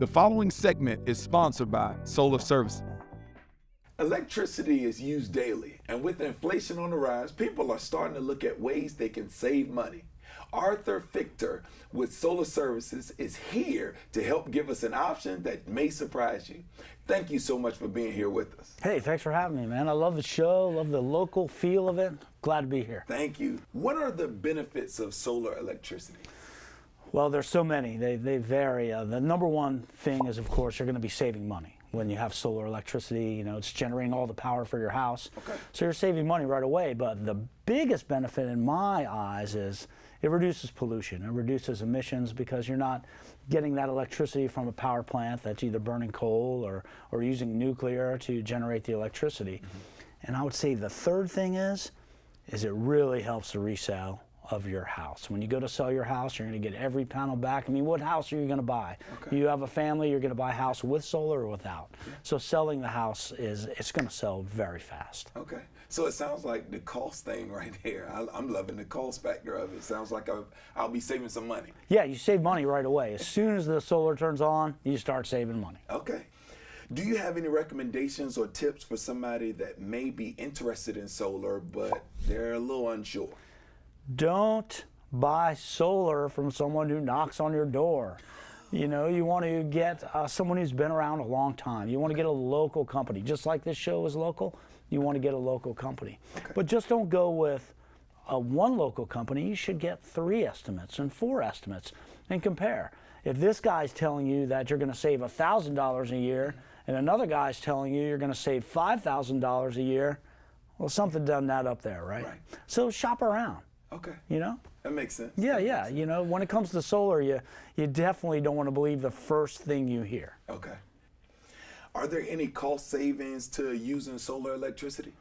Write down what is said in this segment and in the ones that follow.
The following segment is sponsored by Solarservices. Electricity is used daily, and with inflation on the rise, people are starting to look at ways they can save money. Arthur Fichter with Solarservices is here to help give us an option that may surprise you. Thank you so much for being here with us. Hey, thanks for having me, man. I love the show, love the local feel of it. Glad to be here. Thank you. What are the benefits of solar electricity? Well, there's so many. They vary. The number one thing is, of course, you're going to be saving money. When you have solar electricity, you know, it's generating all the power for your house. Okay. So you're saving money right away. But the biggest benefit in my eyes is it reduces pollution. It reduces emissions because you're not getting that electricity from a power plant that's either burning coal or using nuclear to generate the electricity. Mm-hmm. And I would say the third thing is it really helps the resale of your house. When you go to sell your house, you're going to get every panel back. I mean, what house are you going to buy? Okay. You have a family, you're going to buy a house with solar or without. Yeah. So selling the house it's going to sell very fast. Okay. So it sounds like the cost thing right here. I'm loving the cost factor of it. Sounds like I'll be saving some money. Yeah, you save money right away. As soon as the solar turns on, you start saving money. Okay. Do you have any recommendations or tips for somebody that may be interested in solar, but they're a little unsure? Don't buy solar from someone who knocks on your door. You know, you want to get someone who's been around a long time. You want to get a local company. Just like this show is local, you want to get a local company. Okay. But just don't go with one local company. You should get 3 estimates and 4 estimates and compare. If this guy's telling you that you're going to save $1,000 a year and another guy's telling you you're going to save $5,000 a year, well, something doesn't add up there, right? So shop around. Okay. You know? That makes sense. Yeah, yeah. You know, when it comes to solar, you definitely don't want to believe the first thing you hear. Okay. Are there any cost savings to using solar electricity?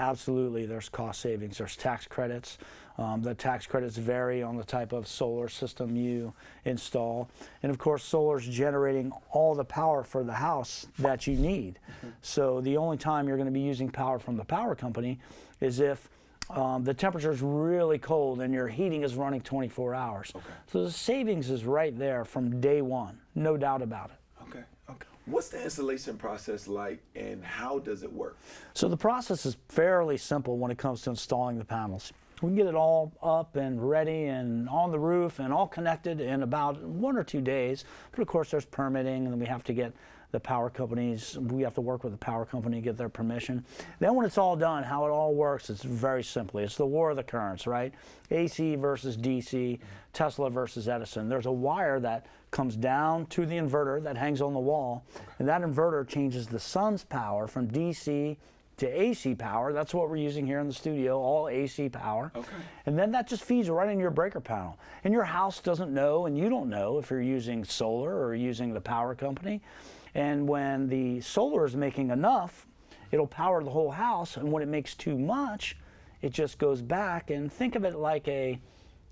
Absolutely. There's cost savings. There's tax credits. The tax credits vary on the type of solar system you install. And of course, solar's generating all the power for the house that you need. Mm-hmm. So the only time you're going to be using power from the power company is if the temperature is really cold and your heating is running 24 hours. Okay. So the savings is right there from day one, no doubt about it. Okay. Okay. What's the installation process like and how does it work? So the process is fairly simple when it comes to installing the panels. We can get it all up and ready and on the roof and all connected in about 1 or 2 days. But of course there's permitting and then we have to get the power companies, we have to work with the power company to get their permission. Then when it's all done, how it all works, it's very simply. It's the war of the currents, right? AC versus DC, Tesla versus Edison. There's a wire that comes down to the inverter that hangs on the wall, and that inverter changes the sun's power from DC to AC power. That's what we're using here in the studio, all AC power. Okay. And then that just feeds right into your breaker panel. And your house doesn't know, and you don't know if you're using solar or using the power company. And when the solar is making enough, it'll power the whole house. And when it makes too much, it just goes back. And think of it like a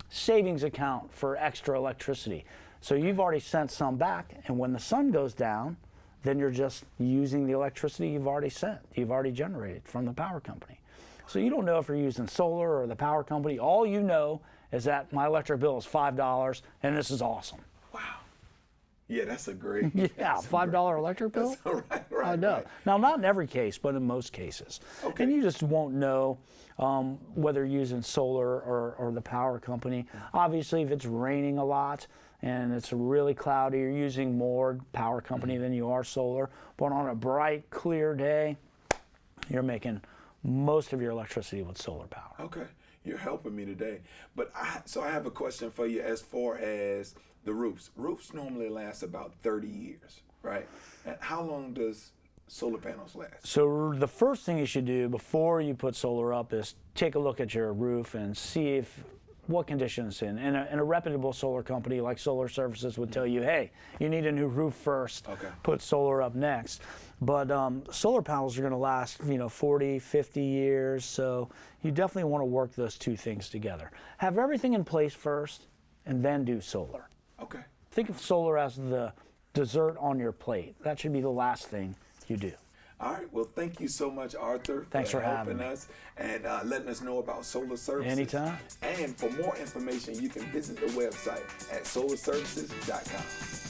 savings account for extra electricity. So you've already sent some back. And when the sun goes down, then you're just using the electricity you've already sent, you've already generated from the power company. So you don't know if you're using solar or the power company. All you know is that my electric bill is $5 and this is awesome. Wow. Yeah, that's a great. Yeah, $5 electric bill? Right, I know. Right. Now, not in every case, but in most cases. Okay. And you just won't know whether you're using solar or the power company. Obviously, if it's raining a lot and it's really cloudy, you're using more power company than you are solar. But on a bright, clear day, you're making most of your electricity with solar power. Okay. You're helping me today. But so I have a question for you as far as the roofs. Roofs normally last about 30 years, right? And how long does solar panels last? So the first thing you should do before you put solar up is take a look at your roof and see what condition it's in. And a reputable solar company like Solarservices would tell you, hey, you need a new roof first, put solar up next. But solar panels are going to last, 40, 50 years. So you definitely want to work those two things together. Have everything in place first and then do solar. Okay. Think of solar as the dessert on your plate. That should be the last thing you do. All right. Well, thank you so much, Arthur, Thanks for helping having us and letting us know about Solarservices. Anytime. And for more information, you can visit the website at solarservices.com.